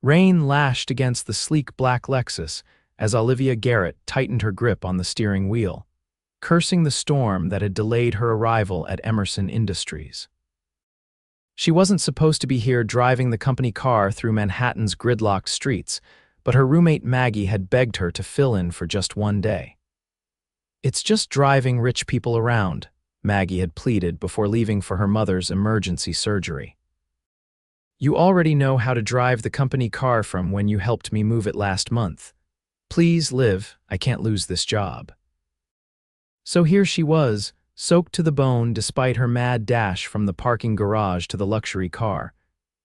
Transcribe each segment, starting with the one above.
Rain lashed against the sleek black Lexus as Olivia Garrett tightened her grip on the steering wheel, cursing the storm that had delayed her arrival at Emerson Industries. She wasn't supposed to be here driving the company car through Manhattan's gridlocked streets, but her roommate Maggie had begged her to fill in for just one day. "It's just driving rich people around," Maggie had pleaded before leaving for her mother's emergency surgery. "You already know how to drive the company car from when you helped me move it last month. Please, Liv, I can't lose this job." So here she was, soaked to the bone despite her mad dash from the parking garage to the luxury car,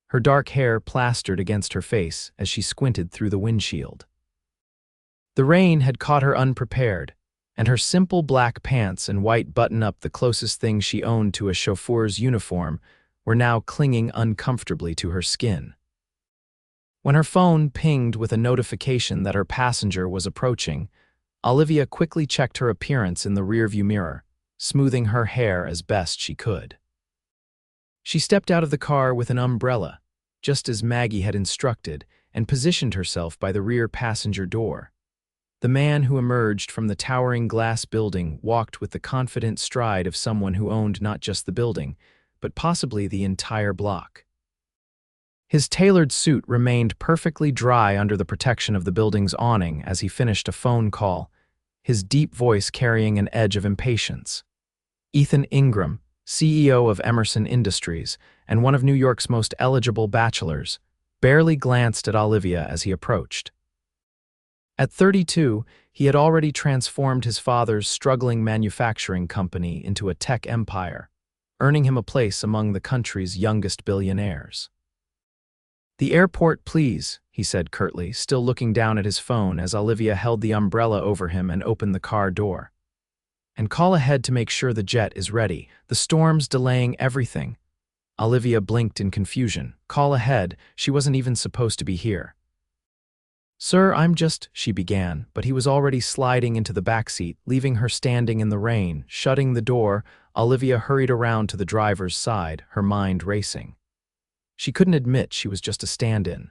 her dark hair plastered against her face as she squinted through the windshield. The rain had caught her unprepared, and her simple black pants and white button-up, the closest thing she owned to a chauffeur's uniform, were now clinging uncomfortably to her skin. When her phone pinged with a notification that her passenger was approaching, Olivia quickly checked her appearance in the rearview mirror, smoothing her hair as best she could. She stepped out of the car with an umbrella, just as Maggie had instructed, and positioned herself by the rear passenger door. The man who emerged from the towering glass building walked with the confident stride of someone who owned not just the building, but possibly the entire block. His tailored suit remained perfectly dry under the protection of the building's awning as he finished a phone call, his deep voice carrying an edge of impatience. Ethan Ingram, CEO of Emerson Industries and one of New York's most eligible bachelors, barely glanced at Olivia as he approached. At 32, he had already transformed his father's struggling manufacturing company into a tech empire, earning him a place among the country's youngest billionaires. "The airport, please," he said curtly, still looking down at his phone as Olivia held the umbrella over him and opened the car door. "And call ahead to make sure the jet is ready. The storm's delaying everything." Olivia blinked in confusion. Call ahead? She wasn't even supposed to be here. "Sir, she began, but he was already sliding into the backseat, leaving her standing in the rain. Shutting the door, Olivia hurried around to the driver's side, her mind racing. She couldn't admit she was just a stand-in.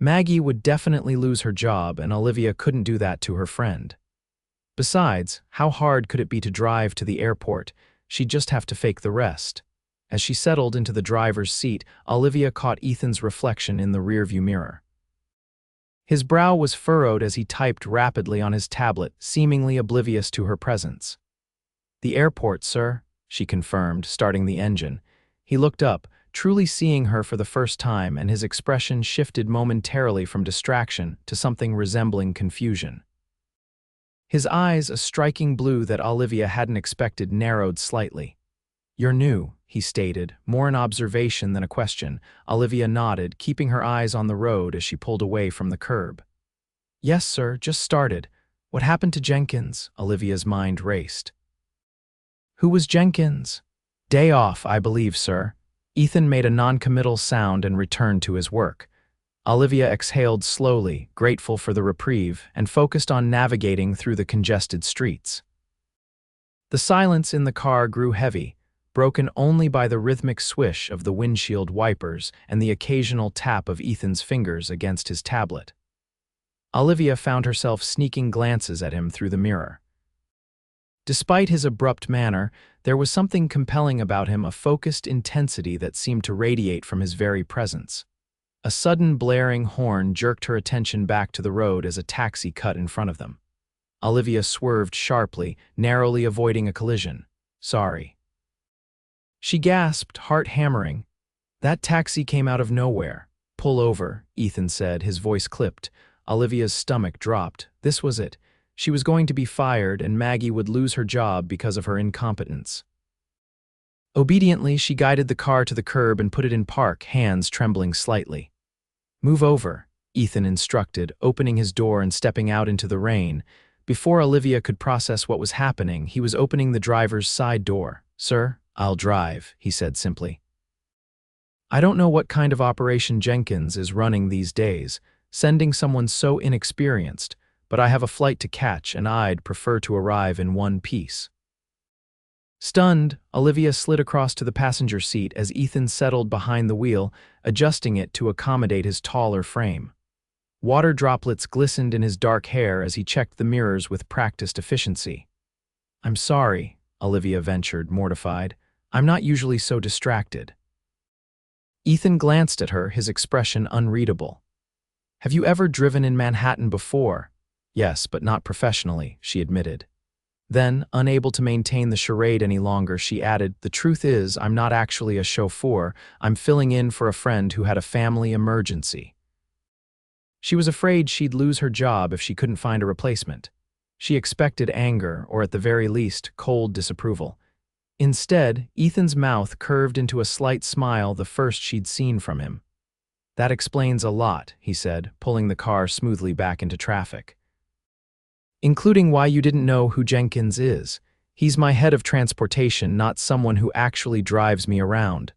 Maggie would definitely lose her job, and Olivia couldn't do that to her friend. Besides, how hard could it be to drive to the airport? She'd just have to fake the rest. As she settled into the driver's seat, Olivia caught Ethan's reflection in the rearview mirror. His brow was furrowed as he typed rapidly on his tablet, seemingly oblivious to her presence. "The airport, sir," she confirmed, starting the engine. He looked up, truly seeing her for the first time, and his expression shifted momentarily from distraction to something resembling confusion. His eyes, a striking blue that Olivia hadn't expected, narrowed slightly. "You're new," he stated, more an observation than a question. Olivia nodded, keeping her eyes on the road as she pulled away from the curb. "Yes, sir, just started. What happened to Jenkins?" Olivia's mind raced. "Who was Jenkins?" "Day off, I believe, sir." Ethan made a non-committal sound and returned to his work. Olivia exhaled slowly, grateful for the reprieve, and focused on navigating through the congested streets. The silence in the car grew heavy, broken only by the rhythmic swish of the windshield wipers and the occasional tap of Ethan's fingers against his tablet. Olivia found herself sneaking glances at him through the mirror. Despite his abrupt manner, there was something compelling about him, a focused intensity that seemed to radiate from his very presence. A sudden blaring horn jerked her attention back to the road as a taxi cut in front of them. Olivia swerved sharply, narrowly avoiding a collision. "Sorry." She gasped, heart hammering. "That taxi came out of nowhere." "Pull over," Ethan said, his voice clipped. Olivia's stomach dropped. This was it. She was going to be fired, and Maggie would lose her job because of her incompetence. Obediently, she guided the car to the curb and put it in park, hands trembling slightly. "Move over," Ethan instructed, opening his door and stepping out into the rain. Before Olivia could process what was happening, he was opening the driver's side door. "Sir, I'll drive," he said simply. "I don't know what kind of operation Jenkins is running these days, sending someone so inexperienced, but I have a flight to catch and I'd prefer to arrive in one piece." Stunned, Olivia slid across to the passenger seat as Ethan settled behind the wheel, adjusting it to accommodate his taller frame. Water droplets glistened in his dark hair as he checked the mirrors with practiced efficiency. "I'm sorry," Olivia ventured, mortified. "I'm not usually so distracted." Ethan glanced at her, his expression unreadable. "Have you ever driven in Manhattan before?" "Yes, but not professionally," she admitted. Then, unable to maintain the charade any longer, she added, "The truth is, I'm not actually a chauffeur. I'm filling in for a friend who had a family emergency." She was afraid she'd lose her job if she couldn't find a replacement. She expected anger, or at the very least, cold disapproval. Instead, Ethan's mouth curved into a slight smile, the first she'd seen from him. "That explains a lot," he said, pulling the car smoothly back into traffic. "Including why you didn't know who Jenkins is. He's my head of transportation, not someone who actually drives me around."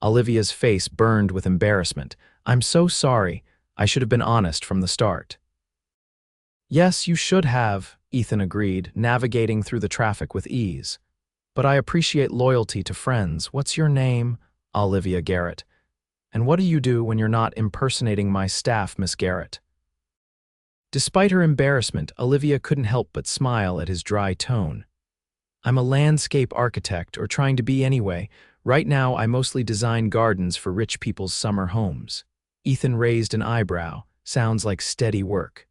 Olivia's face burned with embarrassment. "I'm so sorry. I should have been honest from the start." "Yes, you should have," Ethan agreed, navigating through the traffic with ease. "But I appreciate loyalty to friends. What's your name?" "Olivia Garrett." "And what do you do when you're not impersonating my staff, Miss Garrett?" Despite her embarrassment, Olivia couldn't help but smile at his dry tone. "I'm a landscape architect, or trying to be anyway. Right now, I mostly design gardens for rich people's summer homes." Ethan raised an eyebrow. "Sounds like steady work."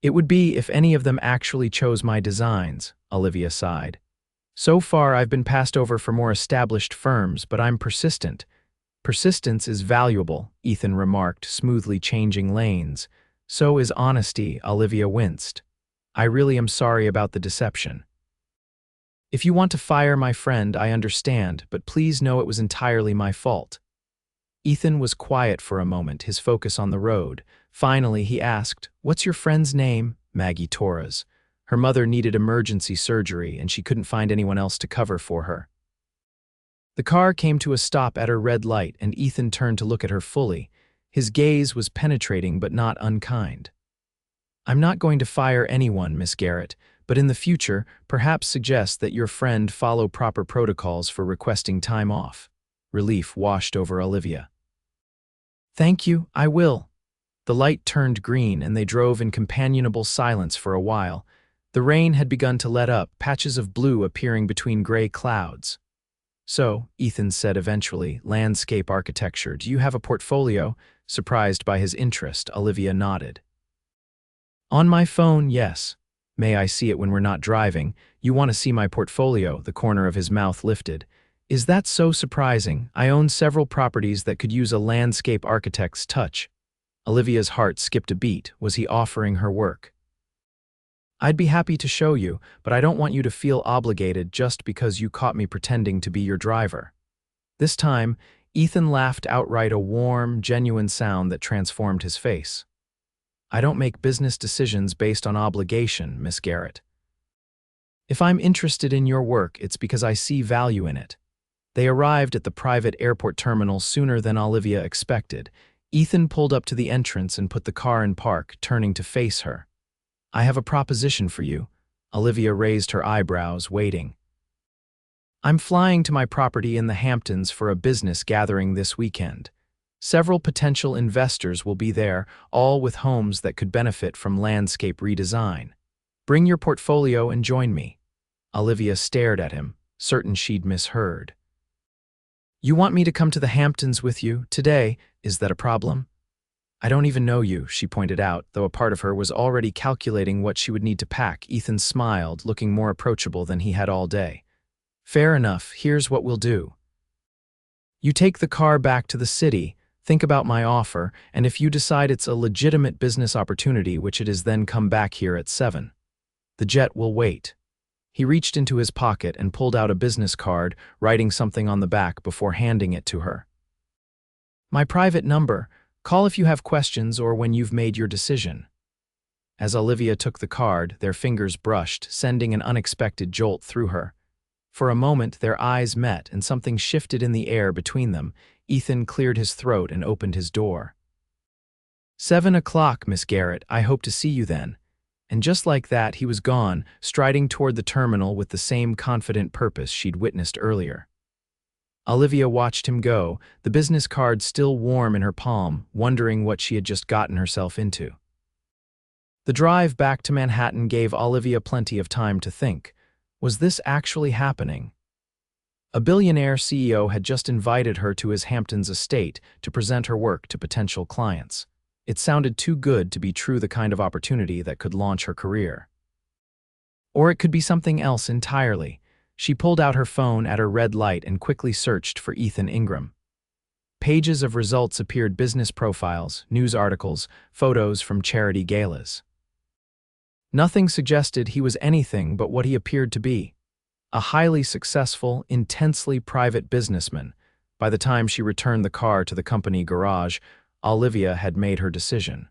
"It would be if any of them actually chose my designs," Olivia sighed. "So far, I've been passed over for more established firms, but I'm persistent." "Persistence is valuable," Ethan remarked, smoothly changing lanes. "So is honesty," Olivia winced. "I really am sorry about the deception." "If you want to fire my friend, I understand, but please know it was entirely my fault." Ethan was quiet for a moment, his focus on the road. Finally, he asked, "What's your friend's name?" "Maggie Torres. Her mother needed emergency surgery, and she couldn't find anyone else to cover for her." The car came to a stop at her red light, and Ethan turned to look at her fully. His gaze was penetrating but not unkind. "I'm not going to fire anyone, Miss Garrett, but in the future, perhaps suggest that your friend follow proper protocols for requesting time off." Relief washed over Olivia. "Thank you, I will." The light turned green, and they drove in companionable silence for a while. The rain had begun to let up, patches of blue appearing between gray clouds. "So," Ethan said eventually, "landscape architecture. Do you have a portfolio?" Surprised by his interest, Olivia nodded. "On my phone, yes. May I see it when we're not driving? You want to see my portfolio?" The corner of his mouth lifted. "Is that so surprising? I own several properties that could use a landscape architect's touch." Olivia's heart skipped a beat. Was he offering her work? "I'd be happy to show you, but I don't want you to feel obligated just because you caught me pretending to be your driver." This time, Ethan laughed outright, a warm, genuine sound that transformed his face. "I don't make business decisions based on obligation, Miss Garrett. If I'm interested in your work, it's because I see value in it." They arrived at the private airport terminal sooner than Olivia expected. Ethan pulled up to the entrance and put the car in park, turning to face her. "I have a proposition for you." Olivia raised her eyebrows, waiting. "I'm flying to my property in the Hamptons for a business gathering this weekend. Several potential investors will be there, all with homes that could benefit from landscape redesign. Bring your portfolio and join me." Olivia stared at him, certain she'd misheard. "You want me to come to the Hamptons with you today? Is that a problem?" "I don't even know you," she pointed out, though a part of her was already calculating what she would need to pack. Ethan smiled, looking more approachable than he had all day. "Fair enough, here's what we'll do. You take the car back to the city, think about my offer, and if you decide it's a legitimate business opportunity, which it is, then come back here at 7. The jet will wait." He reached into his pocket and pulled out a business card, writing something on the back before handing it to her. "My private number. Call if you have questions or when you've made your decision." As Olivia took the card, their fingers brushed, sending an unexpected jolt through her. For a moment, their eyes met, and something shifted in the air between them. Ethan cleared his throat and opened his door. 7 o'clock, Miss Garrett. I hope to see you then." And just like that, he was gone, striding toward the terminal with the same confident purpose she'd witnessed earlier. Olivia watched him go, the business card still warm in her palm, wondering what she had just gotten herself into. The drive back to Manhattan gave Olivia plenty of time to think. Was this actually happening? A billionaire CEO had just invited her to his Hamptons estate to present her work to potential clients. It sounded too good to be true, the kind of opportunity that could launch her career. Or it could be something else entirely. She pulled out her phone at her red light and quickly searched for Ethan Ingram. Pages of results appeared: business profiles, news articles, photos from charity galas. Nothing suggested he was anything but what he appeared to be: a highly successful, intensely private businessman. By the time she returned the car to the company garage, Olivia had made her decision.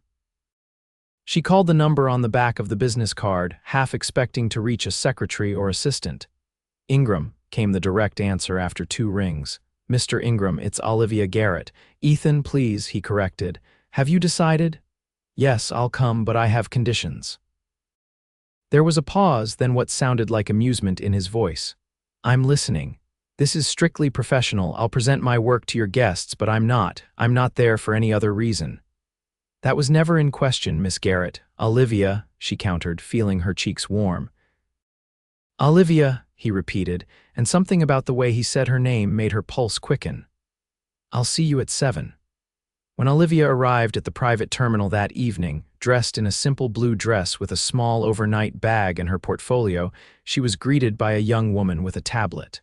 She called the number on the back of the business card, half expecting to reach a secretary or assistant. "Ingram," came the direct answer after 2 rings. "Mr. Ingram, it's Olivia Garrett." "Ethan, please," he corrected. "Have you decided?" "Yes, I'll come, but I have conditions." There was a pause, then what sounded like amusement in his voice. "I'm listening. This is strictly professional. I'll present my work to your guests, but I'm not there for any other reason." "That was never in question, Miss Garrett." "Olivia," she countered, feeling her cheeks warm. "Olivia," he repeated, and something about the way he said her name made her pulse quicken. "I'll see you at 7. When Olivia arrived at the private terminal that evening, dressed in a simple blue dress with a small overnight bag in her portfolio, she was greeted by a young woman with a tablet.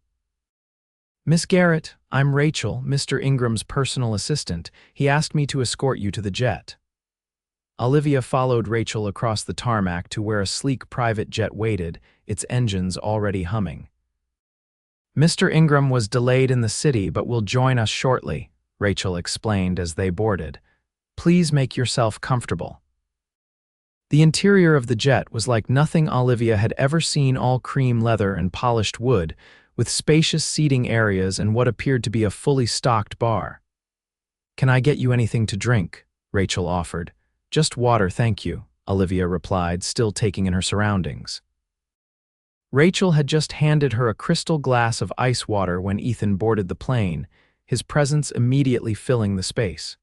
"Miss Garrett, I'm Rachel, Mr. Ingram's personal assistant. He asked me to escort you to the jet." Olivia followed Rachel across the tarmac to where a sleek private jet waited, its engines already humming. "Mr. Ingram was delayed in the city but will join us shortly," Rachel explained as they boarded. "Please make yourself comfortable." The interior of the jet was like nothing Olivia had ever seen: all cream leather and polished wood, with spacious seating areas and what appeared to be a fully stocked bar. "Can I get you anything to drink?" Rachel offered. "Just water, thank you," Olivia replied, still taking in her surroundings. Rachel had just handed her a crystal glass of ice water when Ethan boarded the plane, his presence immediately filling the space.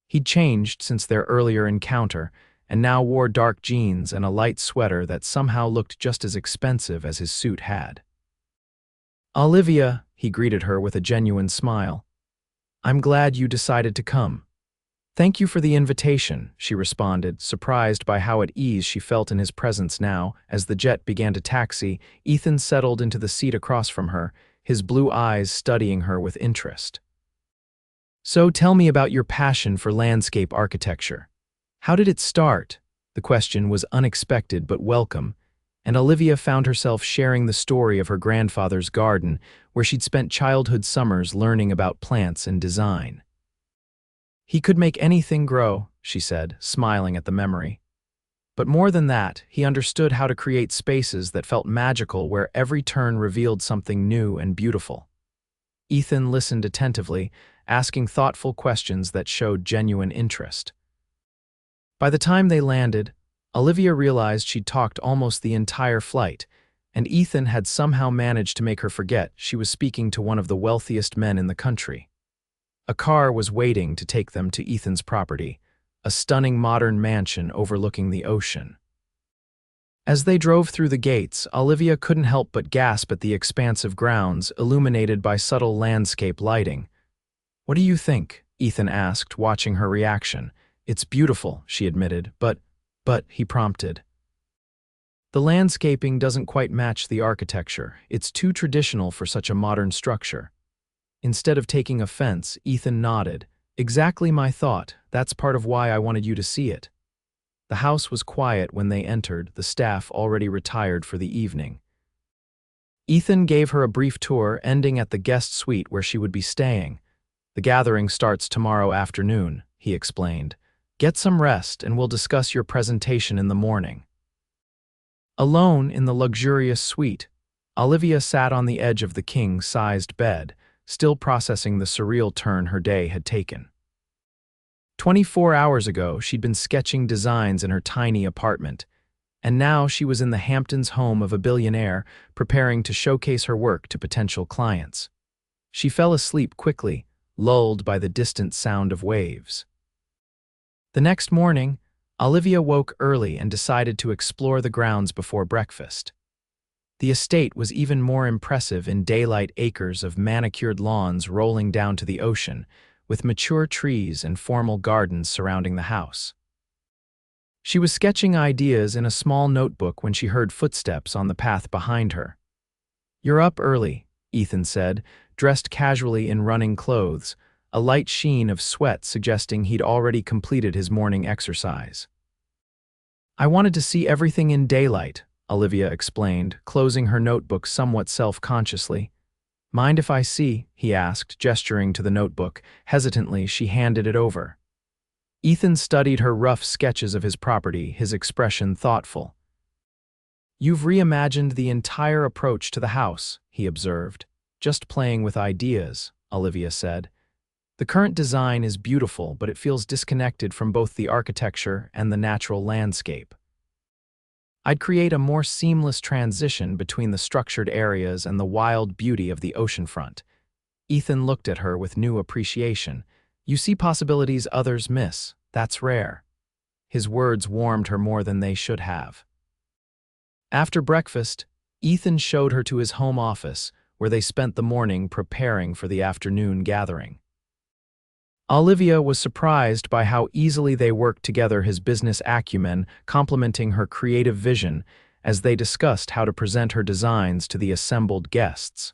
He'd changed since their earlier encounter, and now wore dark jeans and a light sweater that somehow looked just as expensive as his suit had. "Olivia," he greeted her with a genuine smile. "I'm glad you decided to come." "Thank you for the invitation," she responded, surprised by how at ease she felt in his presence now. As the jet began to taxi, Ethan settled into the seat across from her, his blue eyes studying her with interest. "So tell me about your passion for landscape architecture. How did it start?" The question was unexpected but welcome, and Olivia found herself sharing the story of her grandfather's garden, where she'd spent childhood summers learning about plants and design. "He could make anything grow," she said, smiling at the memory. "But more than that, he understood how to create spaces that felt magical, where every turn revealed something new and beautiful." Ethan listened attentively, asking thoughtful questions that showed genuine interest. By the time they landed, Olivia realized she'd talked almost the entire flight, and Ethan had somehow managed to make her forget she was speaking to one of the wealthiest men in the country. A car was waiting to take them to Ethan's property, a stunning modern mansion overlooking the ocean. As they drove through the gates, Olivia couldn't help but gasp at the expansive grounds, illuminated by subtle landscape lighting. "What do you think?" Ethan asked, watching her reaction. "It's beautiful," she admitted, but, he prompted. "The landscaping doesn't quite match the architecture. It's too traditional for such a modern structure." Instead of taking offense, Ethan nodded. "Exactly my thought. That's part of why I wanted you to see it." The house was quiet when they entered, the staff already retired for the evening. Ethan gave her a brief tour, ending at the guest suite where she would be staying. "The gathering starts tomorrow afternoon," he explained. "Get some rest and we'll discuss your presentation in the morning." Alone in the luxurious suite, Olivia sat on the edge of the king-sized bed, still processing the surreal turn her day had taken. 24 hours ago, she'd been sketching designs in her tiny apartment. And now she was in the Hamptons home of a billionaire, preparing to showcase her work to potential clients. She fell asleep quickly, lulled by the distant sound of waves. The next morning, Olivia woke early and decided to explore the grounds before breakfast. The estate was even more impressive in daylight acres of manicured lawns rolling down to the ocean, with mature trees and formal gardens surrounding the house. She was sketching ideas in a small notebook when she heard footsteps on the path behind her. "You're up early," Ethan said, dressed casually in running clothes, a light sheen of sweat suggesting he'd already completed his morning exercise. "I wanted to see everything in daylight," Olivia explained, closing her notebook somewhat self-consciously. "Mind if I see?" he asked, gesturing to the notebook. Hesitantly, she handed it over. Ethan studied her rough sketches of his property, his expression thoughtful. "You've reimagined the entire approach to the house," he observed. "Just playing with ideas," Olivia said. "The current design is beautiful, but it feels disconnected from both the architecture and the natural landscape. I'd create a more seamless transition between the structured areas and the wild beauty of the oceanfront." Ethan looked at her with new appreciation. "You see possibilities others miss. That's rare." His words warmed her more than they should have. After breakfast, Ethan showed her to his home office, where they spent the morning preparing for the afternoon gathering. Olivia was surprised by how easily they worked together, his business acumen complementing her creative vision, as they discussed how to present her designs to the assembled guests.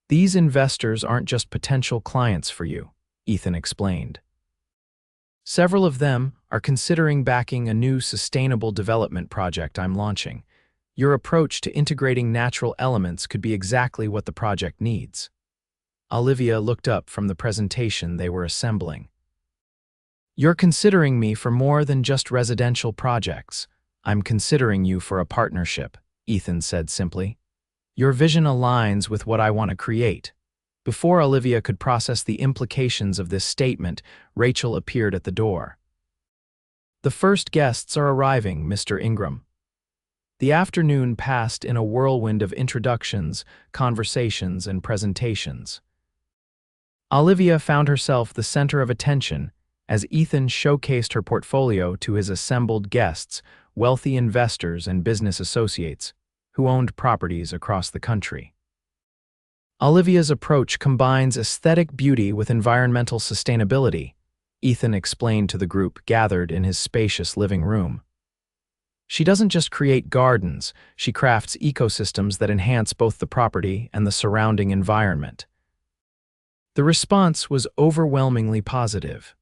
"These investors aren't just potential clients for you," Ethan explained. "Several of them are considering backing a new sustainable development project I'm launching. Your approach to integrating natural elements could be exactly what the project needs." Olivia looked up from the presentation they were assembling. "You're considering me for more than just residential projects. I'm considering you for a partnership," Ethan said simply. "Your vision aligns with what I want to create." Before Olivia could process the implications of this statement, Rachel appeared at the door. "The first guests are arriving, Mr. Ingram." The afternoon passed in a whirlwind of introductions, conversations, and presentations. Olivia found herself the center of attention as Ethan showcased her portfolio to his assembled guests, wealthy investors and business associates, who owned properties across the country. Olivia's approach combines aesthetic beauty with environmental sustainability, Ethan explained to the group gathered in his spacious living room. "She doesn't just create gardens, she crafts ecosystems that enhance both the property and the surrounding environment." The response was overwhelmingly positive.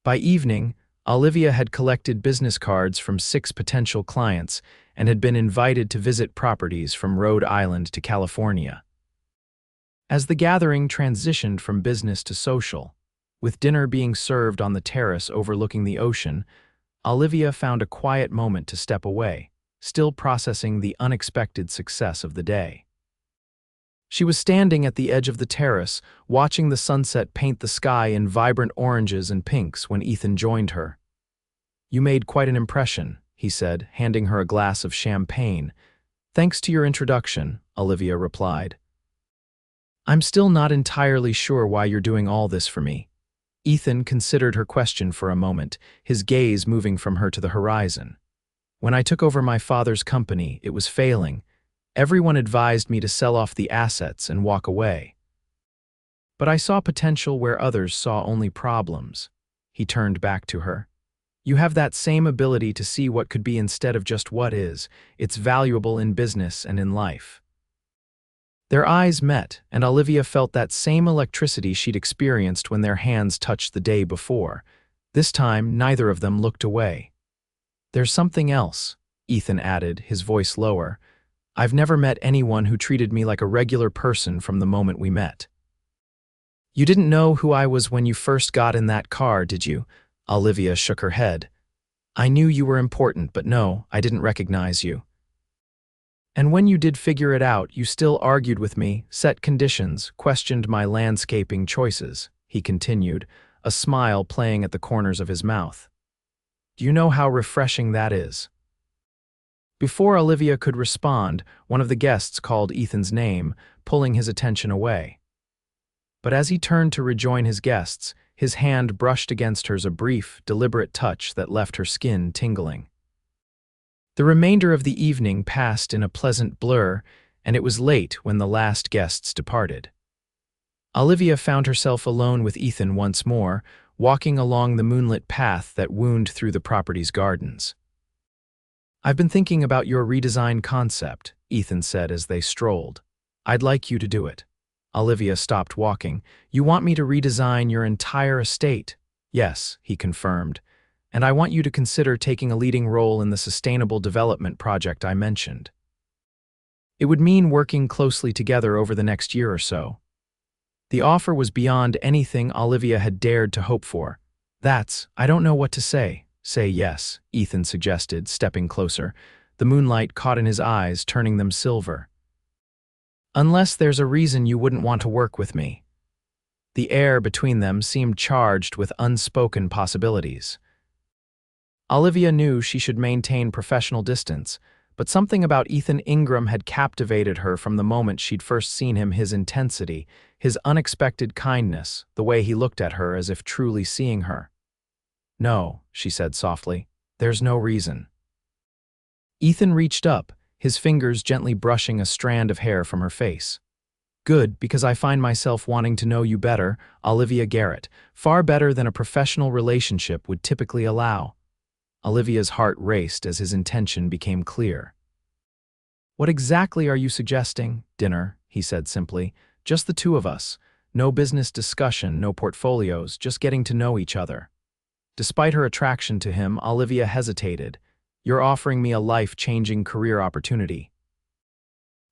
By evening, Olivia had collected business cards from 6 potential clients and had been invited to visit properties from Rhode Island to California. As the gathering transitioned from business to social, with dinner being served on the terrace overlooking the ocean, Olivia found a quiet moment to step away, still processing the unexpected success of the day. She was standing at the edge of the terrace, watching the sunset paint the sky in vibrant oranges and pinks when Ethan joined her. "You made quite an impression," he said, handing her a glass of champagne. "Thanks to your introduction," Olivia replied. "I'm still not entirely sure why you're doing all this for me." Ethan considered her question for a moment, his gaze moving from her to the horizon. "When I took over my father's company, it was failing. Everyone advised me to sell off the assets and walk away. But I saw potential where others saw only problems." He turned back to her. "You have that same ability to see what could be instead of just what is. It's valuable in business and in life." Their eyes met, and Olivia felt that same electricity she'd experienced when their hands touched the day before. This time, neither of them looked away. "There's something else," Ethan added, his voice lower. "I've never met anyone who treated me like a regular person from the moment we met." "You didn't know who I was when you first got in that car, did you?" Olivia shook her head. "I knew you were important, but no, I didn't recognize you. And when you did figure it out, you still argued with me, set conditions, questioned my landscaping choices," he continued, a smile playing at the corners of his mouth. "Do you know how refreshing that is?" Before Olivia could respond, one of the guests called Ethan's name, pulling his attention away. But as he turned to rejoin his guests, his hand brushed against hers, a brief, deliberate touch that left her skin tingling. The remainder of the evening passed in a pleasant blur, and it was late when the last guests departed. Olivia found herself alone with Ethan once more, walking along the moonlit path that wound through the property's gardens. "I've been thinking about your redesigned concept," Ethan said as they strolled. "I'd like you to do it." Olivia stopped walking. "You want me to redesign your entire estate?" "Yes," he confirmed. "And I want you to consider taking a leading role in the sustainable development project I mentioned. It would mean working closely together over the next year or so." The offer was beyond anything Olivia had dared to hope for. I don't know what to say." "Say yes," Ethan suggested, stepping closer. The moonlight caught in his eyes, turning them silver. "Unless there's a reason you wouldn't want to work with me." The air between them seemed charged with unspoken possibilities. Olivia knew she should maintain professional distance, but something about Ethan Ingram had captivated her from the moment she'd first seen him. His intensity, his unexpected kindness, the way he looked at her as if truly seeing her. "No," she said softly, "there's no reason." Ethan reached up, his fingers gently brushing a strand of hair from her face. "Good, because I find myself wanting to know you better, Olivia Garrett, far better than a professional relationship would typically allow." Olivia's heart raced as his intention became clear. "What exactly are you suggesting?" "Dinner," he said simply. "Just the two of us. No business discussion, no portfolios, just getting to know each other." Despite her attraction to him, Olivia hesitated. "You're offering me a life-changing career opportunity."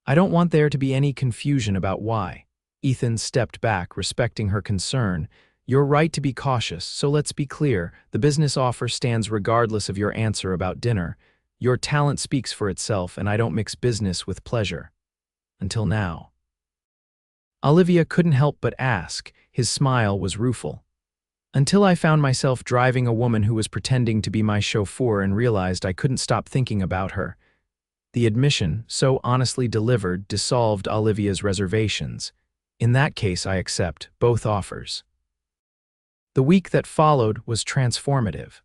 "I don't want there to be any confusion about why." Ethan stepped back, respecting her concern. "You're right to be cautious, so let's be clear. The business offer stands regardless of your answer about dinner. Your talent speaks for itself, and I don't mix business with pleasure. Until now." Olivia couldn't help but ask. His smile was rueful. "Until I found myself driving a woman who was pretending to be my chauffeur and realized I couldn't stop thinking about her." The admission, so honestly delivered, dissolved Olivia's reservations. "In that case, I accept both offers." The week that followed was transformative.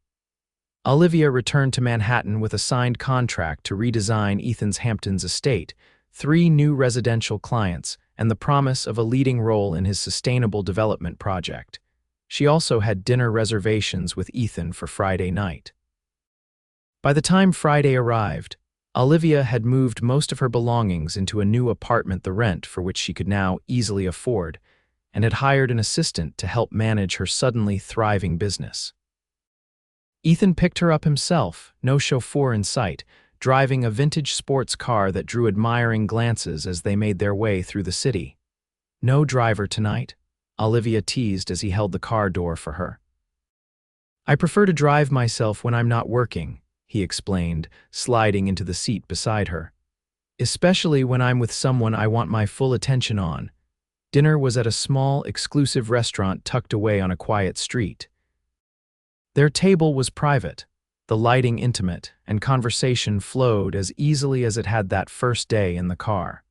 Olivia returned to Manhattan with a signed contract to redesign Ethan's Hamptons estate, 3 new residential clients, and the promise of a leading role in his sustainable development project. She also had dinner reservations with Ethan for Friday night. By the time Friday arrived, Olivia had moved most of her belongings into a new apartment, the rent for which she could now easily afford, and had hired an assistant to help manage her suddenly thriving business. Ethan picked her up himself, no chauffeur in sight, driving a vintage sports car that drew admiring glances as they made their way through the city. "No driver tonight?" Olivia teased as he held the car door for her. "I prefer to drive myself when I'm not working," he explained, sliding into the seat beside her. "Especially when I'm with someone I want my full attention on." Dinner was at a small, exclusive restaurant tucked away on a quiet street. Their table was private, the lighting intimate, and conversation flowed as easily as it had that first day in the car.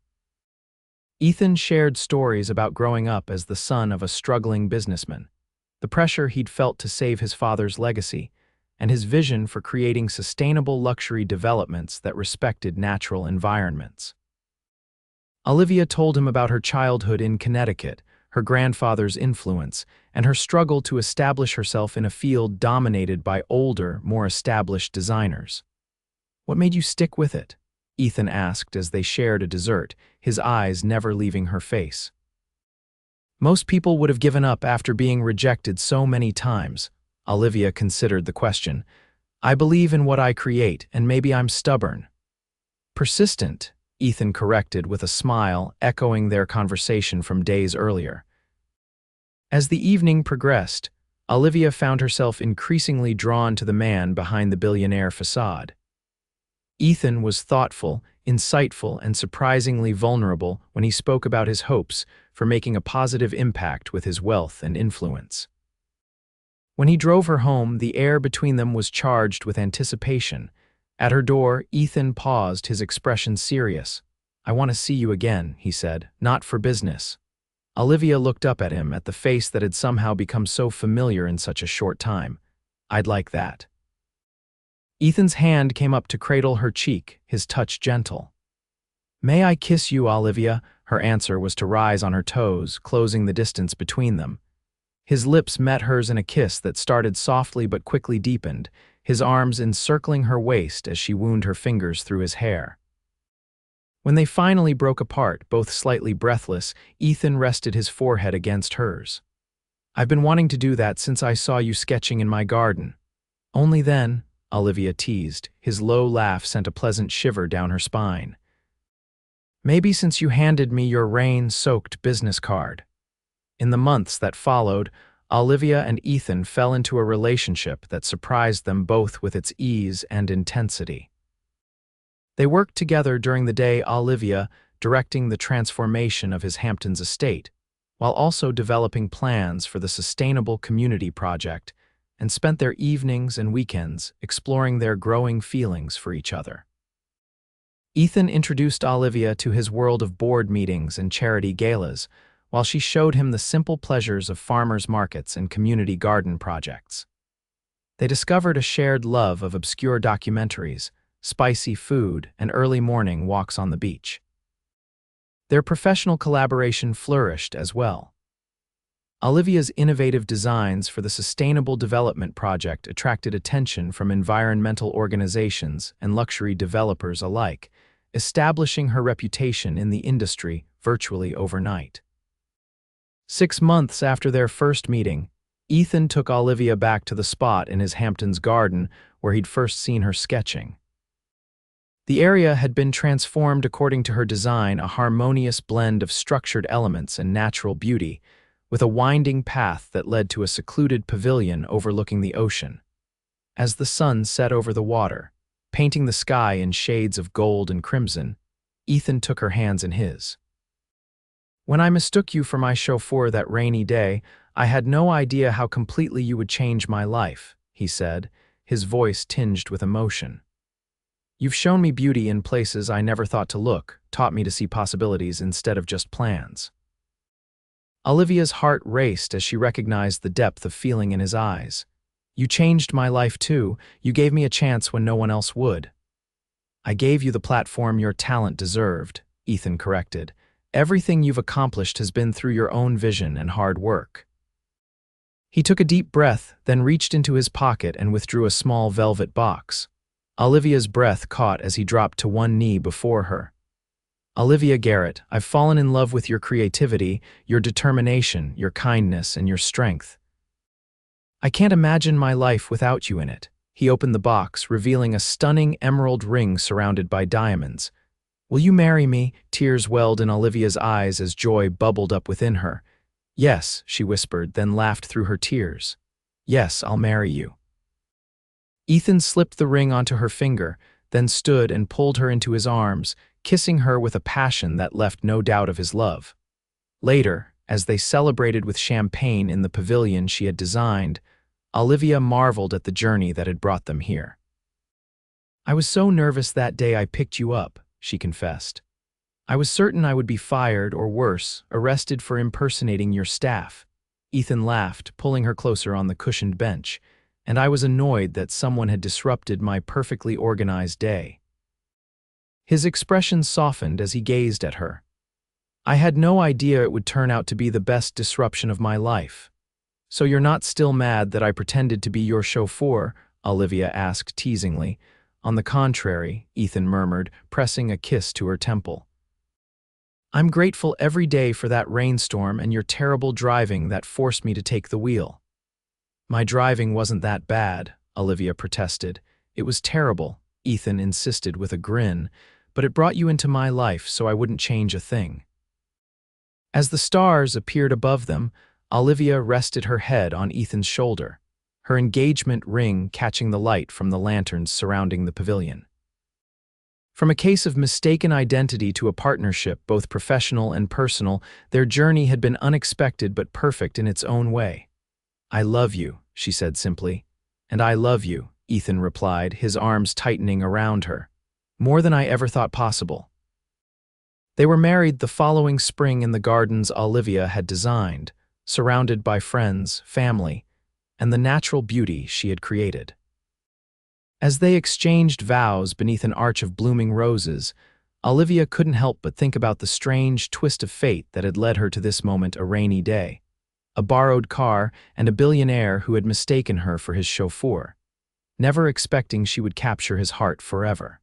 Ethan shared stories about growing up as the son of a struggling businessman, the pressure he'd felt to save his father's legacy, and his vision for creating sustainable luxury developments that respected natural environments. Olivia told him about her childhood in Connecticut, her grandfather's influence, and her struggle to establish herself in a field dominated by older, more established designers. "What made you stick with it?" Ethan asked as they shared a dessert, his eyes never leaving her face. "Most people would have given up after being rejected so many times." Olivia considered the question. "I believe in what I create, and maybe I'm stubborn." "Persistent," Ethan corrected with a smile, echoing their conversation from days earlier. As the evening progressed, Olivia found herself increasingly drawn to the man behind the billionaire facade. Ethan was thoughtful, insightful, and surprisingly vulnerable when he spoke about his hopes for making a positive impact with his wealth and influence. When he drove her home, the air between them was charged with anticipation, At her door, Ethan paused, his expression serious. "I want to see you again," he said, "not for business." Olivia looked up at him, at the face that had somehow become so familiar in such a short time. "I'd like that." Ethan's hand came up to cradle her cheek, his touch gentle. "May I kiss you, Olivia?" Her answer was to rise on her toes, closing the distance between them. His lips met hers in a kiss that started softly but quickly deepened, his arms encircling her waist as she wound her fingers through his hair. When they finally broke apart, both slightly breathless, Ethan rested his forehead against hers. "I've been wanting to do that since I saw you sketching in my garden." "Only then," Olivia teased. His low laugh sent a pleasant shiver down her spine. "Maybe since you handed me your rain-soaked business card." In the months that followed, Olivia and Ethan fell into a relationship that surprised them both with its ease and intensity. They worked together during the day, Olivia directing the transformation of his Hamptons estate, while also developing plans for the sustainable community project, and spent their evenings and weekends exploring their growing feelings for each other. Ethan introduced Olivia to his world of board meetings and charity galas, while she showed him the simple pleasures of farmers' markets and community garden projects. They discovered a shared love of obscure documentaries, spicy food, and early morning walks on the beach. Their professional collaboration flourished as well. Olivia's innovative designs for the Sustainable Development Project attracted attention from environmental organizations and luxury developers alike, establishing her reputation in the industry virtually overnight. 6 months after their first meeting, Ethan took Olivia back to the spot in his Hamptons garden where he'd first seen her sketching. The area had been transformed according to her design, a harmonious blend of structured elements and natural beauty, with a winding path that led to a secluded pavilion overlooking the ocean. As the sun set over the water, painting the sky in shades of gold and crimson, Ethan took her hands in his. "When I mistook you for my chauffeur that rainy day, I had no idea how completely you would change my life," he said, his voice tinged with emotion. "You've shown me beauty in places I never thought to look, taught me to see possibilities instead of just plans." Olivia's heart raced as she recognized the depth of feeling in his eyes. "You changed my life too. You gave me a chance when no one else would." "I gave you the platform your talent deserved," Ethan corrected. "Everything you've accomplished has been through your own vision and hard work." He took a deep breath, then reached into his pocket and withdrew a small velvet box. Olivia's breath caught as he dropped to one knee before her. "Olivia Garrett, I've fallen in love with your creativity, your determination, your kindness, and your strength. I can't imagine my life without you in it." He opened the box, revealing a stunning emerald ring surrounded by diamonds. "Will you marry me?" Tears welled in Olivia's eyes as joy bubbled up within her. "Yes," she whispered, then laughed through her tears. "Yes, I'll marry you." Ethan slipped the ring onto her finger, then stood and pulled her into his arms, kissing her with a passion that left no doubt of his love. Later, as they celebrated with champagne in the pavilion she had designed, Olivia marveled at the journey that had brought them here. "I was so nervous that day I picked you up," she confessed. "I was certain I would be fired or worse, arrested for impersonating your staff." Ethan laughed, pulling her closer on the cushioned bench, "and I was annoyed that someone had disrupted my perfectly organized day." His expression softened as he gazed at her. "I had no idea it would turn out to be the best disruption of my life." "So you're not still mad that I pretended to be your chauffeur?" Olivia asked teasingly. "On the contrary," Ethan murmured, pressing a kiss to her temple. "I'm grateful every day for that rainstorm and your terrible driving that forced me to take the wheel." "My driving wasn't that bad," Olivia protested. "It was terrible," Ethan insisted with a grin, "but it brought you into my life so I wouldn't change a thing." As the stars appeared above them, Olivia rested her head on Ethan's shoulder, her engagement ring catching the light from the lanterns surrounding the pavilion. From a case of mistaken identity to a partnership, both professional and personal, their journey had been unexpected but perfect in its own way. "I love you," she said simply. "And I love you," Ethan replied, his arms tightening around her. More than I ever thought possible. They were married the following spring in the gardens Olivia had designed, surrounded by friends, family, and the natural beauty she had created. As they exchanged vows beneath an arch of blooming roses, Olivia couldn't help but think about the strange twist of fate that had led her to this moment a rainy day. A borrowed car and a billionaire who had mistaken her for his chauffeur, never expecting she would capture his heart forever.